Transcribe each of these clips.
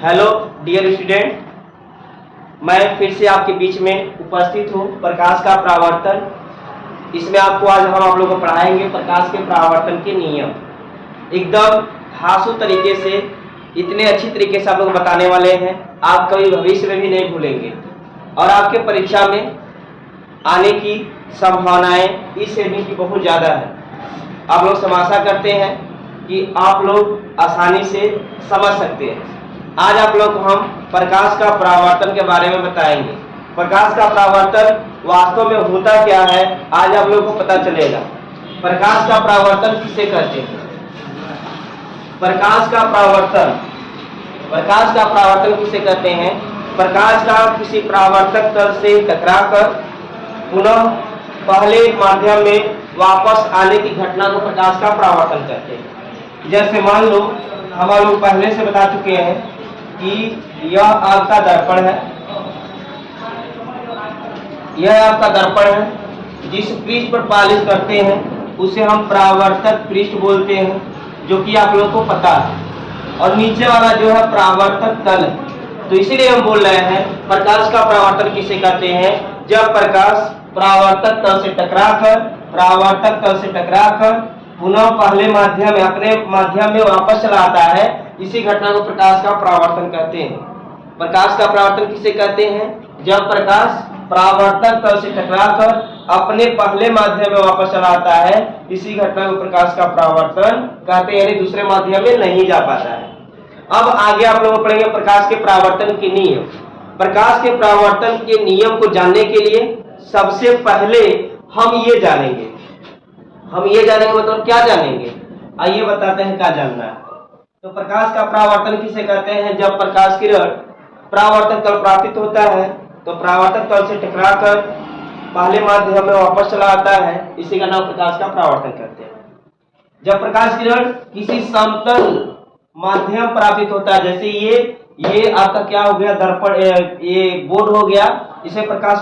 Hello dear student, मैं फिर से आपके बीच में उपस्थित हूँ। प्रकाश का परावर्तन, इसमें आपको आज हम आप लोगों को पढ़ाएंगे प्रकाश के परावर्तन के नियम। एकदम धांसू तरीके से, इतने अच्छी तरीके से आप लोग बताने वाले हैं, आप कभी भविष्य में भी नहीं भूलेंगे। और आपके परीक्षा में आने की संभावनाएं इस श्रेणी की बहुत ज़्यादा है। आप लोग समाशा करते हैं कि आप लोग आसानी से समझ सकते हैं। आज आप लोग को हम प्रकाश का परावर्तन के बारे में बताएंगे। प्रकाश का परावर्तन वास्तव में होता क्या है, आज आप लोग को पता चलेगा। प्रकाश का परावर्तन किसे कहते हैं? प्रकाश का परावर्तन किसे कहते हैं? प्रकाश का किसी परावर्तक तल से टकराकर पुनः पहले माध्यम में वापस आने की घटना को प्रकाश का परावर्तन कहते हैं। जैसे मान लो, हम लोग पहले से बता चुके हैं कि यह आपका दर्पण है, यह आपका दर्पण है। जिस पृष्ठ पर पॉलिश करते हैं उसे हम परावर्तक पृष्ठ बोलते हैं, जो कि आप लोगों को पता है। और नीचे वाला जो है परावर्तक तल है। तो इसीलिए हम बोल रहे हैं प्रकाश का परावर्तन किसे कहते हैं? जब प्रकाश परावर्तक तल से टकराकर पुनः पहले माध्यम में, अपने माध्यम में वापस चला आता है, इसी घटना को प्रकाश का परावर्तन कहते हैं। प्रकाश का परावर्तन किसे कहते हैं? जब प्रकाश परावर्तक तल से टकराकर अपने पहले माध्यम में वापस चला आता है, इसी घटना को प्रकाश का परावर्तन कहते हैं, यानी दूसरे माध्यम में नहीं जा पाता है। अब आगे आप लोग पढ़ेंगे प्रकाश के परावर्तन के नियम। प्रकाश के परावर्तन के नियम को जानने के लिए सबसे पहले हम ये जानेंगे मतलब क्या जानेंगे? आइए बताते हैं क्या जानना है। तो प्रकाश का परावर्तन किसे कहते हैं? जब प्रकाश किरण परावर्तक तल प्राप्त होता है तो परावर्तक तल से टकराकर पहले माध्यम में वापस चला आता है, इसी का नाम प्रकाश का परावर्तन कहते हैं। जब प्रकाश किरण किसी समतल माध्यम प्राप्त होता है, जैसे ये आपका क्या हो गया, दर्पण, ये बोर्ड हो गया, इसे प्रकाश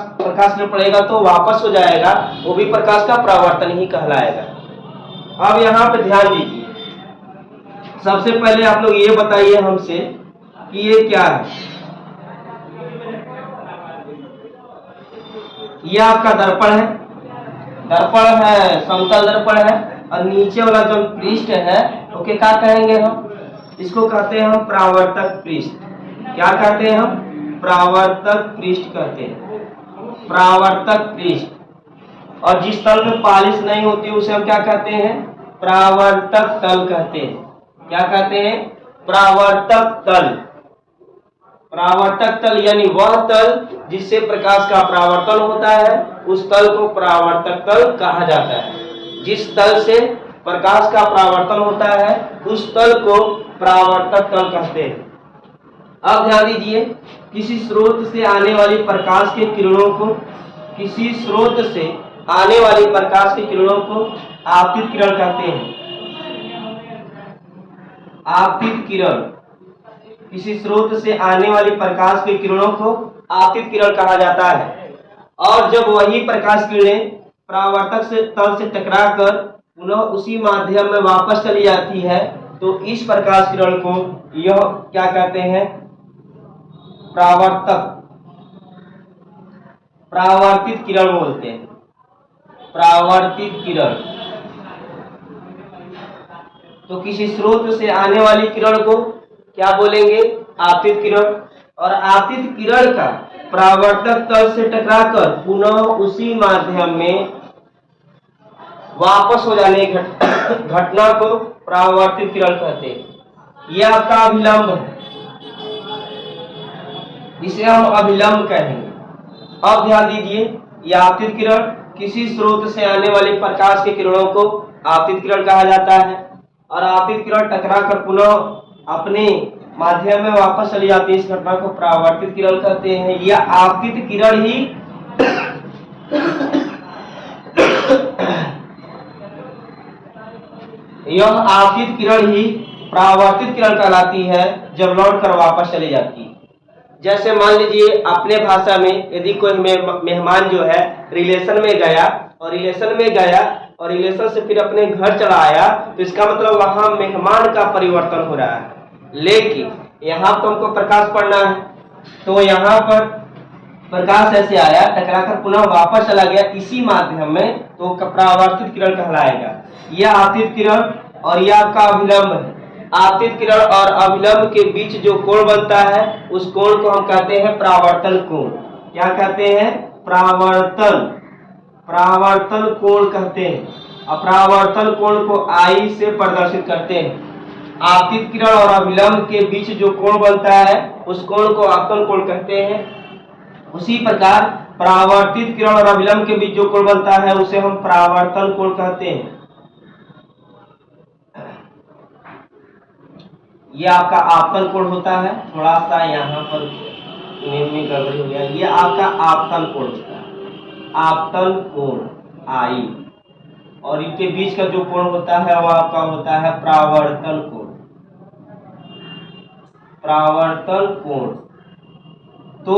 किरण पड़ेगा तो वापस हो जाएगा, वो भी प्रकाश का परावर्तन ही कहलाएगा। अब यहाँ पे ध्यान दीजिए, सबसे पहले आप लोग ये बताइए हमसे कि ये क्या है। ये आपका दर्पण है, समतल दर्पण है। और नीचे वाला जो पृष्ठ है, ओके, क्या कहेंगे हम? इसको कहते हैं हम परावर्तक पृष्ठ। क्या कहते हैं हम? परावर्तक पृष्ठ कहते हैं, परावर्तक पृष्ठ। और जिस तल में पॉलिश नहीं होती उसे हम क्या कहते हैं? परावर्तक तल कहते हैं। क्या कहते हैं? परावर्तक तल। परावर्तक तल यानी वह तल जिससे प्रकाश का परावर्तन होता है, उस तल को परावर्तक तल कहा जाता है। जिस तल से प्रकाश का परावर्तन होता है उस तल को परावर्तक तल कहते हैं। अब ध्यान दीजिए, किसी स्रोत से आने वाली प्रकाश के किरणों को आपतित किरण कहते हैं। आपतित किरण, किसी स्रोत से आने वाली प्रकाश के किरणों को आपतित किरण कहा जाता है। और जब वही प्रकाश किरणें परावर्तक से तल से टकराकर पुनः उसी माध्यम में वापस चली जाती है, तो इस प्रकाश किरण को यह क्या कहते हैं? परावर्तित किरण बोलते हैं। परावर्तित किरण। तो किसी स्रोत से आने वाली किरण को क्या बोलेंगे? आपतित किरण। और आपतित किरण का परावर्तक तल से टकराकर पुनः उसी माध्यम में वापस हो जाने की घटना को परावर्तित किरण कहते हैं। यह आपका अभिलंब है, इसे हम अभिलंब कहेंगे। अब ध्यान दीजिए, यह आपतित किरण, किसी स्रोत से आने वाली प्रकाश के किरणों को आपतित किरण कहा जाता है। और आपतित किरण टकराकर पुनः अपने माध्यम में वापस चली जाती है, इस घटना को परावर्तित किरण कहते हैं। यह आपतित किरण ही परावर्तित किरण कहलाती है जब लौट कर वापस चली जाती है। जैसे मान लीजिए, अपने भाषा में यदि कोई मेहमान जो है रिलेशन में गया और रिलेशन से फिर अपने घर चला आया, तो इसका मतलब वहां मेहमान का परिवर्तन हो रहा है। लेकिन यहाँ तो हमको प्रकाश पढ़ना है, तो यहाँ पर प्रकाश ऐसे आया, टकराकर पुनः वापस चला गया इसी माध्यम में, तो परावर्तित किरण कहलाएगा। यह आपतित किरण और यह आपका अभिलंब है। आपतित किरण और अभिलंब के बीच जो कोण बनता है उस कोण को हम कहते हैं परावर्तन कोण। क्या कहते हैं? परावर्तन कोण कहते हैं। अपरावर्तन कोण को आई से प्रदर्शित करते हैं। आपतित किरण और अभिलंब के बीच जो कोण बनता है उस कोण को आपतन कोण कहते हैं। उसी प्रकार परावर्तित किरण और अभिलंब के बीच जो कोण बनता है उसे हम परावर्तन कोण कहते हैं। यह आपका आपतन कोण होता है। थोड़ा सा यहाँ पर नेम में गड़बड़ी हो गया। यह आपका आपतन कोण होता है, आपतन कोण आई, और इनके बीच का जो कोण होता है वह आपका होता है परावर्तन कोण। परावर्तन कोण, तो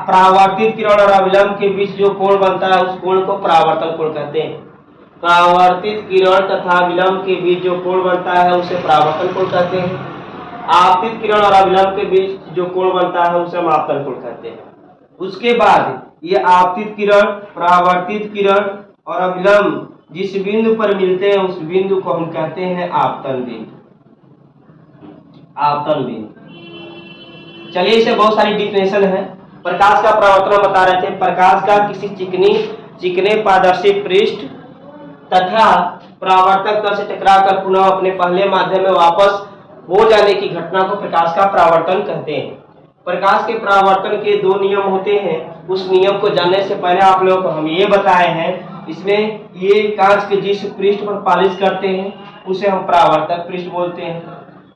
परावर्तित किरण और अभिलंब के बीच जो कोण बनता है उस कोण को परावर्तन कोण कहते हैं। परावर्तित किरण तथा अभिलंब के बीच जो कोण बनता है उसे परावर्तन कोण कहते हैं। आपतित किरण और अभिलंब के बीच जो कोण बनता है उसे हम आपतन कोण कहते हैं। उसके बाद ये आपतित किरण, परावर्तित किरण और अभिलंब जिस बिंदु पर मिलते हैं उस बिंदु को हम कहते हैं आपतन बिंदु। आपतन बिंदु। चलिए, इसे बहुत सारी डिफिनेशन है। प्रकाश का परावर्तन बता रहे थे। प्रकाश का किसी चिकने पारदर्शी पृष्ठ तथा परावर्तक तल से टकराकर पुनः अपने पहले माध्यम में वापस हो जाने की घटना को प्रकाश का परावर्तन कहते हैं। प्रकाश के परावर्तन के दो नियम होते हैं। उस नियम को जानने से पहले आप लोगों को हम ये बताए हैं, इसमें ये कांच के जिस पृष्ठ पर पालिश करते हैं उसे हम परावर्तक पृष्ठ बोलते हैं,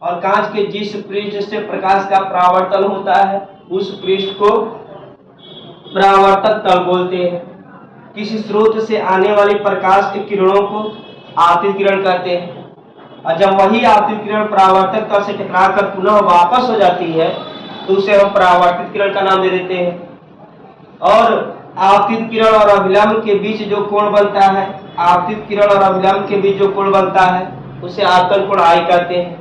और कांच के जिस पृष्ठ से प्रकाश का परावर्तन होता है उस पृष्ठ को परावर्तक तल बोलते हैं। किसी स्रोत से आने वाली प्रकाश के किरणों को आपतित किरण कहते हैं, और जब वही आपतित किरण परावर्तक तल से टकराकर पुनः वापस हो जाती है तो उसे हम परावर्तित किरण का नाम दे देते हैं। और आपतित किरण और अभिलंब के बीच जो कोण बनता है, आपतित किरण और अभिलंब के बीच जो कोण बनता है उसे आपतन कोण आई कहते हैं।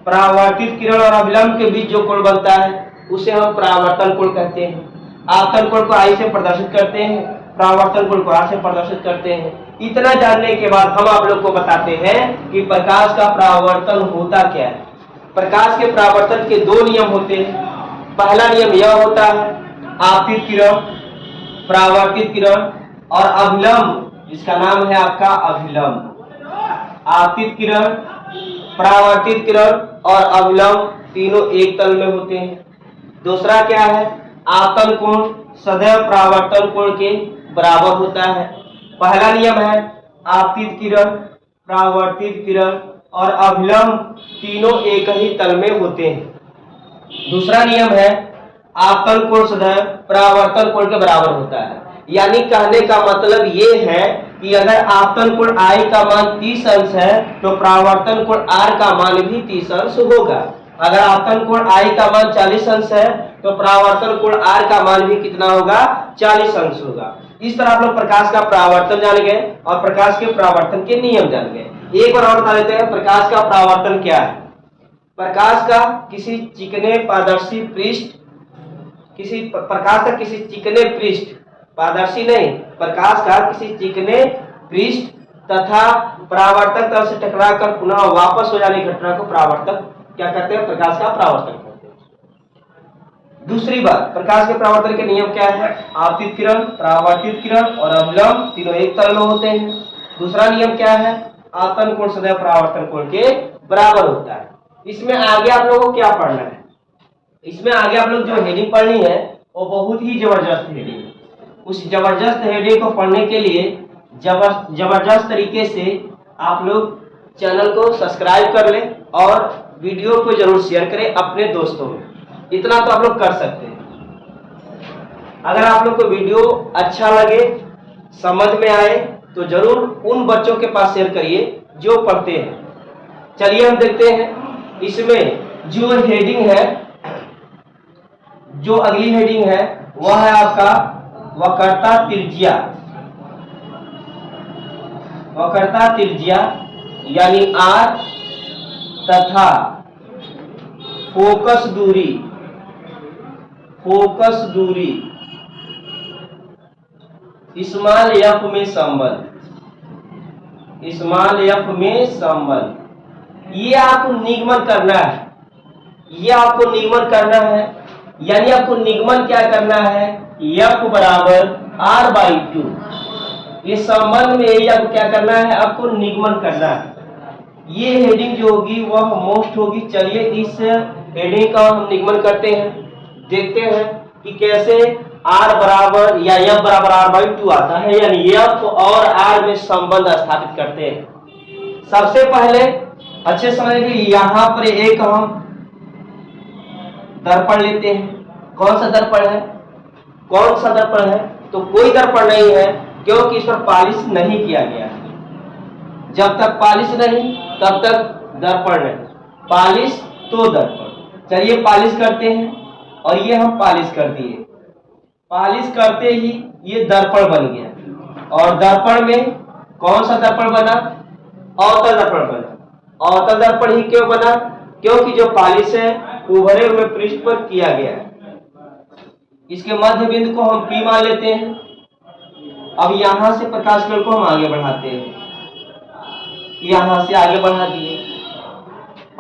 परावर्तित किरण और अभिलंब के बीच जो कोण बनता है उसे हम परावर्तन कोण कहते हैं। आपतन कोण को आई से प्रदर्शित करते हैं, परावर्तन कोण को आर से प्रदर्शित करते हैं। इतना जानने के बाद हम आप लोग को बताते हैं कि प्रकाश का परावर्तन होता क्या है। प्रकाश के परावर्तन के दो नियम होते हैं। पहला नियम यह होता है, आपतित किरण, परावर्तित किरण और अभिलंब, जिसका नाम है आपका अभिलंब। आपतित किरण, परावर्तित किरण और अभिलंब तीनों एक तल में होते हैं। दूसरा क्या है, आपतन कोण सदैव परावर्तन कोण के बराबर होता है। पहला नियम है आपतित किरण, परावर्तित किरण और अभिलंब तीनों एक ही तल में होते हैं। दूसरा नियम है आपतन कोण सदैव परावर्तन कोण के बराबर होता है। यानी कहने का मतलब ये है कि अगर आपतन कोण I का मान 30 अंश है तो परावर्तन कोण R का मान भी 30 अंश होगा। अगर आपतन कोण I का मान 40 अंश है तो परावर्तन कोण R का मान भी कितना होगा? 40 अंश होगा। इस तरह आप लोग प्रकाश का परावर्तन जान गए और प्रकाश के परावर्तन के नियम जान गए। एक बार और बता देते हैं प्रकाश का परावर्तन क्या है। प्रकाश का किसी चिकने पारदर्शी पृष्ठ, प्रकाश का किसी चिकने पृष्ठ, पारदर्शी नहीं, प्रकाश का किसी चिकने पृष्ठ तथा परावर्तक तल से टकराकर पुनः वापस हो जाने की घटना को परावर्तक क्या कहते हैं? प्रकाश का परावर्तन कहते हैं। दूसरी बात, प्रकाश के परावर्तन के नियम क्या है? आपतित किरण, परावर्तित किरण और अभिलंब तीनों एक तल में होते हैं। दूसरा नियम क्या है? आपतन कोण सदैव परावर्तन कोण के बराबर होता है। इसमें आगे आप लोगों को क्या पढ़ना है? इसमें आगे आप लोग जो हेडिंग पढ़नी है वो बहुत ही जबरदस्त हेडिंग है। उस जबरदस्त हेडिंग को पढ़ने के लिए जबरदस्त तरीके से आप लोग चैनल को सब्सक्राइब कर लें और वीडियो को जरूर शेयर करें अपने दोस्तों में। इतना तो आप लोग कर सकते हैं। अगर आप लोग को वीडियो अच्छा लगे, समझ में आए तो जरूर उन बच्चों के पास शेयर करिए जो पढ़ते हैं। चलिए हम देखते हैं इसमें जो हेडिंग है, जो अगली हेडिंग है वह है आपका वक्रता त्रिज्या। वक्रता त्रिज्या यानी R तथा फोकस दूरी, फोकस दूरी स्मॉल एफ में संबल, स्मॉल एफ में संबल, ये आपको निगमन करना है, ये आपको निगमन करना है। यानी आपको निगमन क्या करना है, एफ बराबर आर बाई टू, ये संबंध में यही आपको क्या करना है, आपको निगमन करना है। ये हेडिंग जो होगी वह मोस्ट होगी। चलिए इस हेडिंग का हम निगमन करते हैं, देखते हैं कि कैसे आर बराबर या एफ बराबर आर बाई टू आता है, यानी एफ और आर में संबंध स्थापित करते हैं। सबसे पहले अच्छे समझ लीजिए, यहाँ पर एक हम दर्पण लेते हैं। कौन सा दर्पण है, कौन सा दर्पण है, तो कोई दर्पण नहीं है, क्योंकि इस पर पॉलिश नहीं किया गया है। जब तक पॉलिश नहीं तब तक दर्पण नहीं, पॉलिश तो दर्पण। चलिए पॉलिश करते हैं, और ये हम पॉलिश कर दिए। पॉलिश करते ही ये दर्पण बन गया, और दर्पण में कौन सा दर्पण बना, अवतल दर्पण बना। अवतल दर्पण ही क्यों बना, क्योंकि जो पॉलिश है उभरे हुए पृष्ठ पर किया गया है। इसके मध्य बिंदु को हम P मान लेते हैं। अब यहां से प्रकाश किरण को हम आगे बढ़ाते हैं, यहां से आगे बढ़ा दिए।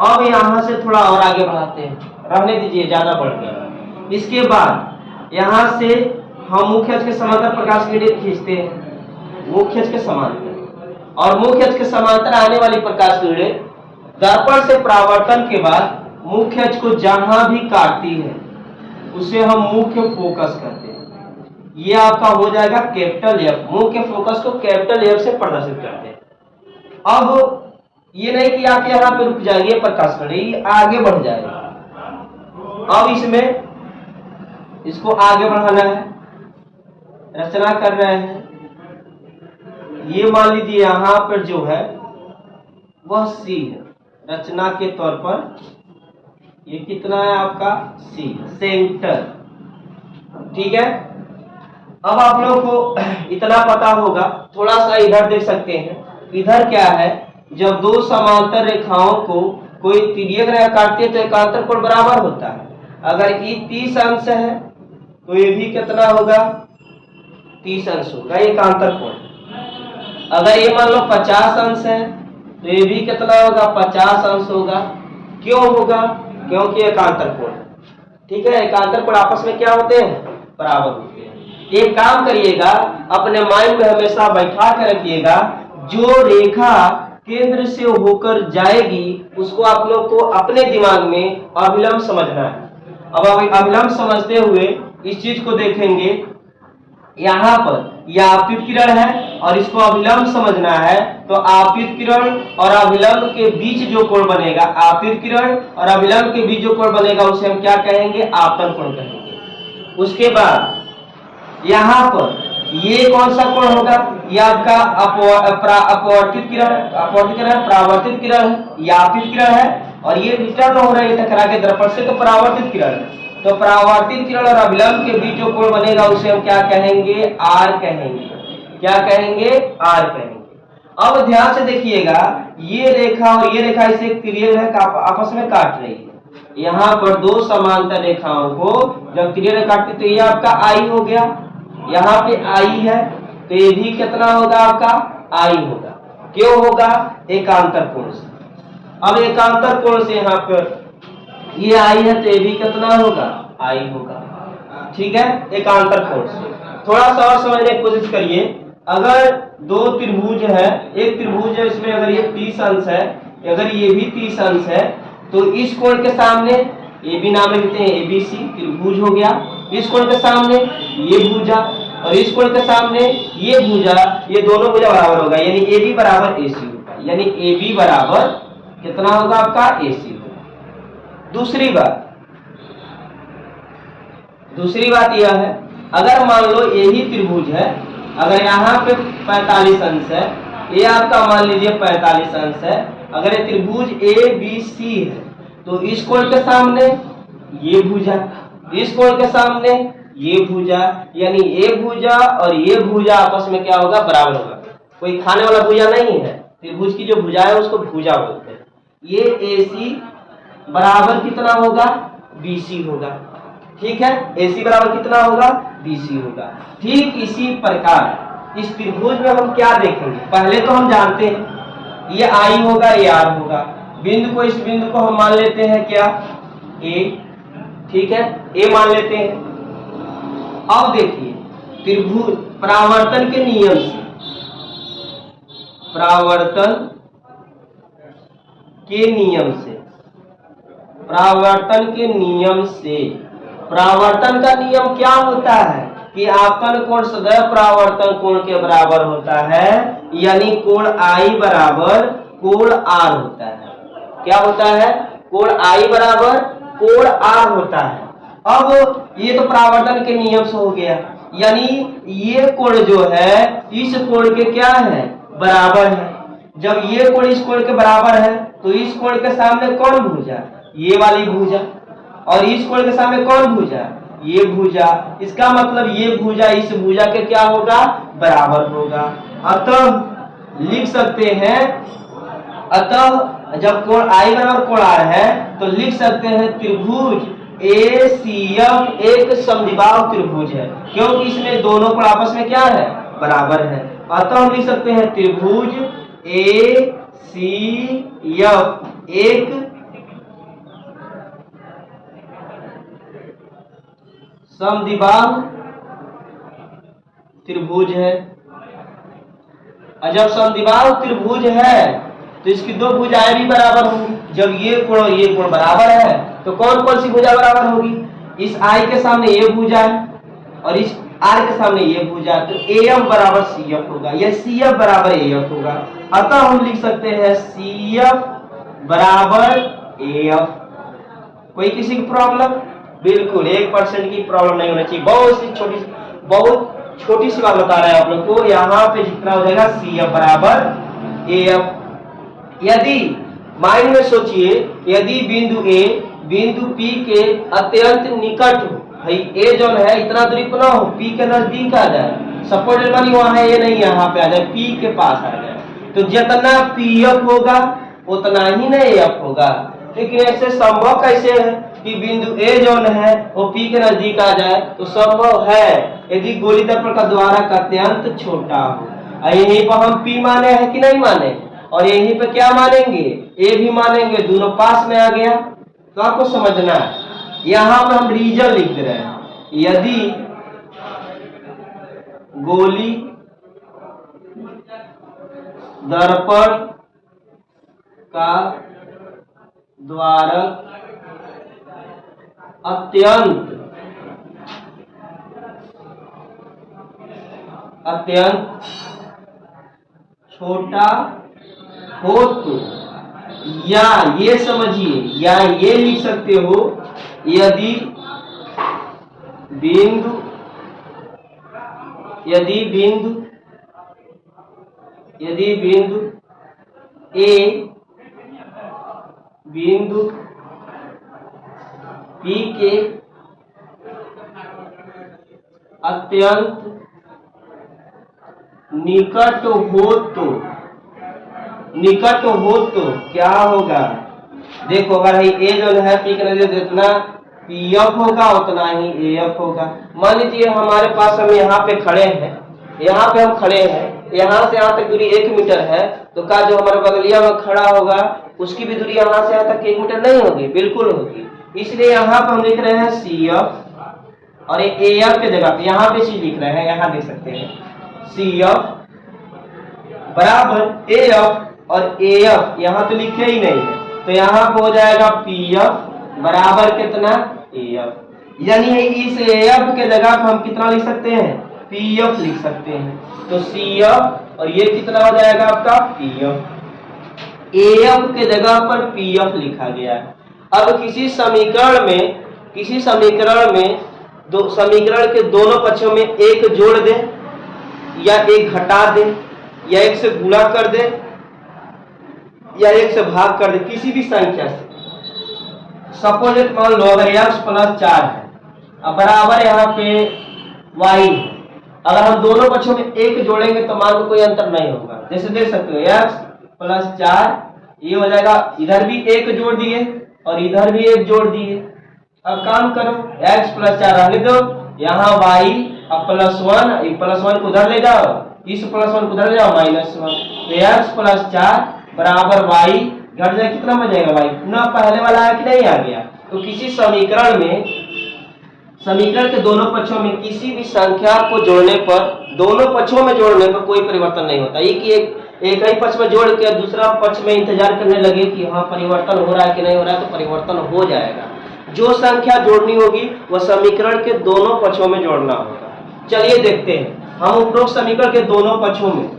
अब यहां से थोड़ा और आगे बढ़ाते हैं, रहने दीजिए, ज्यादा बढ़ गया। इसके बाद यहां से हम मुख्य अक्ष के समांतर प्रकाश किरण खींचते हैं, मुख्य अक्ष के समांतर, और मुख्य अक्ष के समांतर आने वाली प्रकाश किरण दर्पण से परावर्तन के बाद मुख्य अक्ष को जहां भी काटती है उसे हम मुख्य फोकस करते हैं। ये आपका हो जाएगा कैपिटल एफ, मुख्य फोकस को कैपिटल एफ से प्रदर्शित करते हैं। अब ये नहीं कि आप यहाँ पे रुक जाएंगे प्रकाश करें, ये आगे बढ़ जाएगा। अब इसमें इसको आगे बढ़ाना है, रचना कर रहे हैं। ये मान लीजिए यहाँ पर जो है वह सी है, रचना के तौर पर ये कितना है आपका सी, सेंटर। ठीक है, अब आप लोग को इतना पता होगा। थोड़ा सा इधर देख सकते हैं, इधर क्या है, जब दो समांतर रेखाओं को कोई तिर्यक रेखा काटती है तो एकांतर कोण बराबर होता है। अगर ये 30 अंश है तो ये भी कितना होगा, 30 अंश होगा एकांतर कोण। अगर ये मान लो 50 अंश है तो ये भी कितना होगा, 50 अंश होगा। क्यों होगा, क्योंकि एकांतर कोण। ठीक है, एकांतर कोण आपस में क्या होते हैं, बराबर होते हैं। एक काम करिएगा, अपने माइंड में हमेशा बैठा कर रखिएगा, जो रेखा केंद्र से होकर जाएगी उसको आप लोग को अपने दिमाग में अभिलंब समझना है। अब अभिलंब समझते हुए इस चीज को देखेंगे, यहाँ पर यह आपतित किरण है और इसको अभिलंब समझना है, तो आपतित किरण और अभिलंब के बीच जो कोण बनेगा, आपतित किरण और अभिलंब के बीच जो कोण बनेगा उसे हम क्या कहेंगे, आपतन कोण कहेंगे। उसके बाद यहाँ पर ये कौन सा कोण होगा, ये आपका अपवर्तित किरण, अपवर्तित किरण, परावर्तित किरण है, ये आपतित किरण है, और ये रिटर्न हो रहा है टकरा के दर्पण से, तो परावर्तित किरण है। तो परावर्तित किरण और अभिलंब के बीच जो कोण बनेगा उसे हम क्या कहेंगे, आर कहेंगे। क्या कहेंगे, आर कहेंगे। अब ध्यान से देखिएगा, ये रेखा और ये रेखा इसे तिर्यक रेखा आपस में काट रही है। यहाँ पर दो समांतर रेखाओं को जब तिर्यक रेखा काटती तो ये आपका आई हो गया, यहाँ पे आई है तो ये भी कितना होगा, आपका आई होगा। क्यों होगा, एकांतर कोण से। अब एकांतर कोण से यहाँ पर ये आई है तो ये भी कितना होगा, आई होगा। ठीक है, एकांतर कोण से। थोड़ा सा और समझने की कोशिश करिए, अगर दो त्रिभुज है, एक त्रिभुज है, इसमें अगर ये 30 अंश है, अगर ये भी 30 अंश है, तो इस कोण के सामने ये भी नाम लिखते हैं एबीसी, त्रिभुज हो गया। इस कोण के सामने ये भुजा और इस कोण के सामने ये भुजा, ये दोनों भुजा बराबर होगा, यानी ए बी बराबर ए सी होगा, यानी ए बी बराबर कितना होगा आपका, ए सी होगा। दूसरी बात यह है, अगर मान लो यही त्रिभुज है, अगर यहाँ पे 45 अंश है, ये आपका मान लीजिए 45 अंश है, अगर ये त्रिभुज ए बी सी है, तो इस कोण के सामने ये भुजा, इस कोण के सामने ये भुजा, यानी ये भुजा और ये भुजा आपस में क्या होगा, बराबर होगा। कोई खाने वाला भुजा नहीं है, त्रिभुज की जो भुजा है उसको भुजा बोलते हैं। ये AC बराबर कितना होगा, BC होगा। ठीक है, AC बराबर कितना होगा, BC होगा। ठीक इसी प्रकार इस त्रिभुज में हम क्या देखेंगे, पहले तो हम जानते हैं ये I होगा, ये R होगा। बिंदु को, इस बिंदु को हम मान लेते हैं क्या, A। ठीक है, A मान लेते हैं। अब देखिए त्रिभुज परावर्तन के नियम से, परावर्तन के नियम से, परावर्तन के नियम से, परावर्तन का नियम क्या होता है कि आपतन कोण सदैव परावर्तन कोण के बराबर होता है, यानी कोण I बराबर कोण R होता है। क्या होता है, कोण I बराबर कोण R होता है। अब ये तो परावर्तन के नियम से हो गया, यानी ये कोण जो है इस कोण के क्या है, बराबर है। जब ये कोण इस कोण के बराबर है तो इस कोण के सामने कौन भुजा, ये वाली भुजा, और इस कोण के सामने कौन भुजा, ये भुजा। इसका मतलब ये भुजा इस भुजा के क्या होगा, बराबर होगा। अतः लिख सकते हैं, अतः जब कोण I बराबर कोण R है तो लिख सकते हैं त्रिभुज ACF एक समद्विबाहु त्रिभुज है, क्योंकि इसमें दोनों कोण आपस में क्या है, बराबर है। अतः हम लिख सकते हैं त्रिभुज ACF एक समद्विबाहु त्रिभुज है। और जब समद्विबाहु त्रिभुज है तो इसकी दो भुजाएं भी बराबर होंगी। जब ये कोण और ये कोण बराबर है तो कौन कौन सी भुजा बराबर होगी, इस I के सामने ये भुजा है और इस R के सामने ये भुजा, तो AF बराबर CF होगा, या CF बराबर AF होगा। अतः हम लिख सकते हैं CF बराबर AF। कोई किसी की प्रॉब्लम, बिल्कुल 1% की प्रॉब्लम नहीं होनी चाहिए। बहुत छोटी सी बात बता रहे हैं आप लोग को। यहाँ पे जितना हो जाएगा CF बराबर AF। यदि माइंड में सोचिए, यदि बिंदु A बिंदु P के अत्यंत निकट हो, भाई A जो है इतना दूरी पर ना हो, P के नजदीक आ जाए, सपोज मानी वहां है, ये नहीं यहाँ पे आ जाए, P के पास आ जाए, तो जितना PF होगा उतना ही ना AF होगा। लेकिन ऐसे संभव कैसे है कि बिंदु A जो है वो P के नजदीक आ जाए, तो संभव है यदि गोली दर्पण का द्वारक अत्यंत छोटा हो। यहीं पर हम P माने हैं कि नहीं माने, और यहीं पे क्या मानेंगे, A भी मानेंगे, दोनों पास में आ गया। तो आपको समझना है, यहां पे हम रीजन लिख दे रहे हैं, यदि गोली दर्पण का द्वारक अत्यंत छोटा हो तो, या ये समझिए, या ये लिख सकते हो, यदि बिंदु A बिंदु P के अत्यंत निकट हो तो क्या होगा, देखो अगर A जो है P के नजदीक जितना PF होगा उतना ही AF होगा। मान लीजिए हमारे पास, हम यहाँ पे खड़े हैं, यहाँ पे हम खड़े हैं, यहाँ से यहाँ तक दूरी 1 मीटर है, तो क्या जो हमारे बगलिया में खड़ा होगा उसकी भी दूरी यहाँ से यहाँ तक 1 मीटर नहीं होगी, बिल्कुल होगी। इसलिए यहाँ पे हम लिख रहे हैं CF, और AF के जगह पे यहाँ पे चीज लिख रहे हैं, यहाँ देख सकते हैं CF बराबर AF, और AF यहाँ तो लिखे ही नहीं है, तो यहाँ पे हो जाएगा PF बराबर कितना, AF। यानी इस AF के जगह पे हम कितना लिख सकते हैं, PF लिख सकते हैं। तो CF और ये कितना हो जाएगा आपका PF, AF के जगह पर PF लिखा गया है। अब किसी समीकरण में दो समीकरण के दोनों पक्षों में एक जोड़ दें या एक घटा दें या एक से गुणा कर दें या एक से भाग कर दें, किसी भी संख्या से। सपोज मान लो अगर x + 4 है, अब बराबर यहाँ पे y है, अगर हम दोनों पक्षों में एक जोड़ेंगे तो मान लो कोई अंतर नहीं होगा। जैसे देख सकते हो x + 4, ये हो जाएगा, इधर भी एक जोड़ दिए और इधर भी 1 जोड़ दिए। अब काम करो, x प्लस 4 रहने दो, यहाँ y अब +1, +1 को उधर ले जाओ, इस +1 को उधर ले जाओ -1, तो x प्लस 4 बराबर y घट जाए, कितना बच जाएगा y, पुनः पहले वाला आया कि नहीं आ गया। तो किसी समीकरण में, समीकरण के दोनों पक्षों में किसी भी संख्या को जोड़ने पर, दोनों पक्षों में जोड़ने पर कोई परिवर्तन नहीं होता। एक ही पक्ष में जोड़ के दूसरा पक्ष में इंतजार करने लगे कि हाँ परिवर्तन हो रहा है कि नहीं हो रहा है, तो परिवर्तन हो जाएगा। जो संख्या जोड़नी होगी वह समीकरण के दोनों पक्षों में जोड़ना होगा। चलिए देखते हैं हम उपरोक्त समीकरण के दोनों पक्षों में,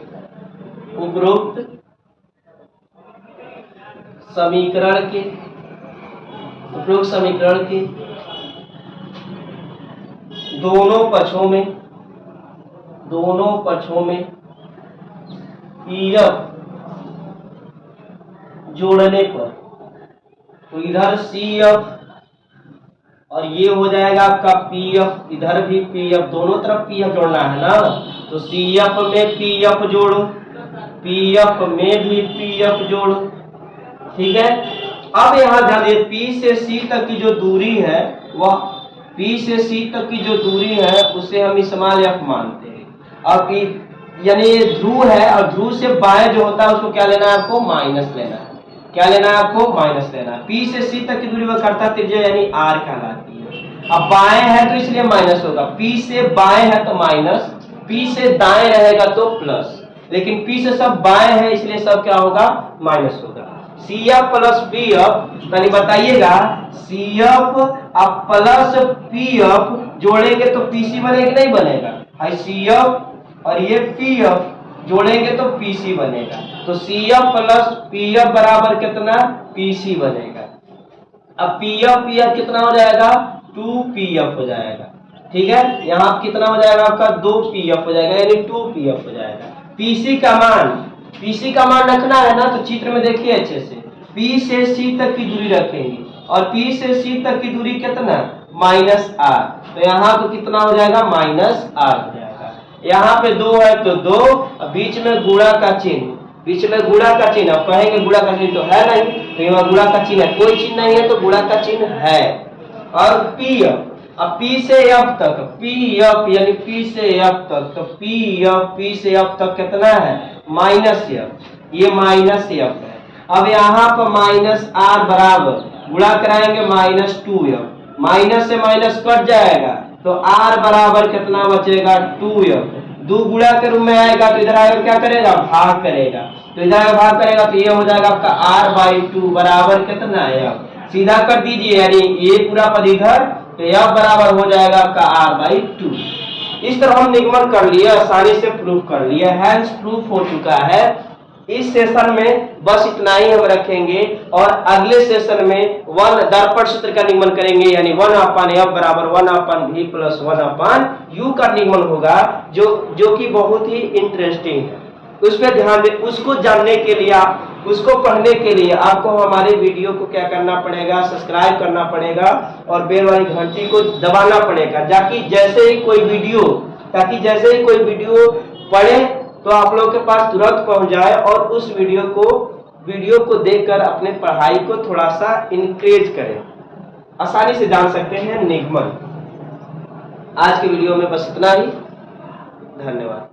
उपरोक्त समीकरण के दोनों पक्षों में पीएफ जोड़ने पर, तो इधर सीएफ और ये हो जाएगा आपका पीएफ, इधर भी पीएफ, दोनों तरफ पीएफ जोड़ना है ना, तो सीएफ में पीएफ जोड़ो, पीएफ में भी पीएफ जोड़ो, ठीक है। अब यहाँ ध्यान दिए, पी से सी तक की जो दूरी है वह, पी से सी तक की जो दूरी है उसे हम स्मॉल एफ मानते हैं। अब यानी ये ध्रुव है और ध्रुव से बाएं जो होता है उसको क्या लेना है आपको, माइनस लेना है। क्या लेना है आपको, माइनस लेना है। पी से सी तक की दूरी वह कर्ता त्रिज्या यानी आर कहलाती है। अब बाएं है तो इसलिए माइनस होगा, पी से बाएं है तो माइनस, पी से दाएं रहेगा तो प्लस, लेकिन पी से सब बाएं है इसलिए सब क्या होगा, माइनस होगा। C F plus P F, यानी बताइएगा सी एफ अब प्लस पी एफ जोड़ेंगे तो पीसी बनेगा नहीं बनेगा, सी एफ और ये पी एफ जोड़ेंगे तो पीसी बनेगा, तो C F plus P F बराबर कितना, पीसी बनेगा। अब पी एफ कितना हो जाएगा, 2pf हो जाएगा, ठीक है। यहाँ कितना हो जाएगा आपका, 2pf हो जाएगा, यानी 2pf हो जाएगा। पीसी का मान रखना है ना, तो चित्र में देखिए अच्छे से, P से C तक की दूरी रखेंगे और P से C तक की दूरी कितना, -r, तो यहाँ तो कितना हो जाएगा, -r हो जाएगा। यहाँ पे 2 है तो 2, बीच में गुणा का चिन्ह, बीच में गुणा का चिन्ह, अब कहेंगे गुणा का चिन्ह तो है नहीं, तो यहाँ गुणा का चिन्ह है, कोई चिन्ह नहीं है तो गुणा का चिन्ह है। और पीएफ, अब P से F तक, पीएफ यानी P से F तक, तो P से F तक कितना है, -f, ये -f है। अब यहाँ पर -r बराबर गुणा कराएंगे -2f, माइनस से माइनस कट जाएगा तो r बराबर कितना बचेगा, 2f, 2 गुणा के रूप में आएगा तो इधर आएगा क्या करेगा, भाग करेगा, तो इधर भाग करेगा तो ये हो जाएगा आपका r/2 बराबर कितना है, f, सीधा कर दीजिए, यानी ये पूरा पद इधर, तो f बराबर हो जाएगा आपका r/2। इस तरह हम निगमन कर लिए, आसानी से प्रूफ कर लिए, हैंस प्रूफ हो चुका है। इस सेशन में बस इतना ही हम रखेंगे और अगले सेशन में दर्पण सूत्र का निगमन करेंगे, यानी 1/f बराबर 1/v प्लस 1/u का निगमन होगा, जो कि बहुत ही इंटरेस्टिंग है। उस पर ध्यान दें, उसको जानने के लिए, उसको पढ़ने के लिए आपको हमारे वीडियो को क्या करना पड़ेगा, सब्सक्राइब करना पड़ेगा और बेल वाली घंटी को दबाना पड़ेगा, ताकि जैसे ही कोई वीडियो पढ़े तो आप लोगों के पास तुरंत पहुंच जाए और उस वीडियो को देखकर अपने पढ़ाई को थोड़ा सा इंक्रीज करें, आसानी से जान सकते हैं निगमन। आज के वीडियो में बस इतना ही, धन्यवाद।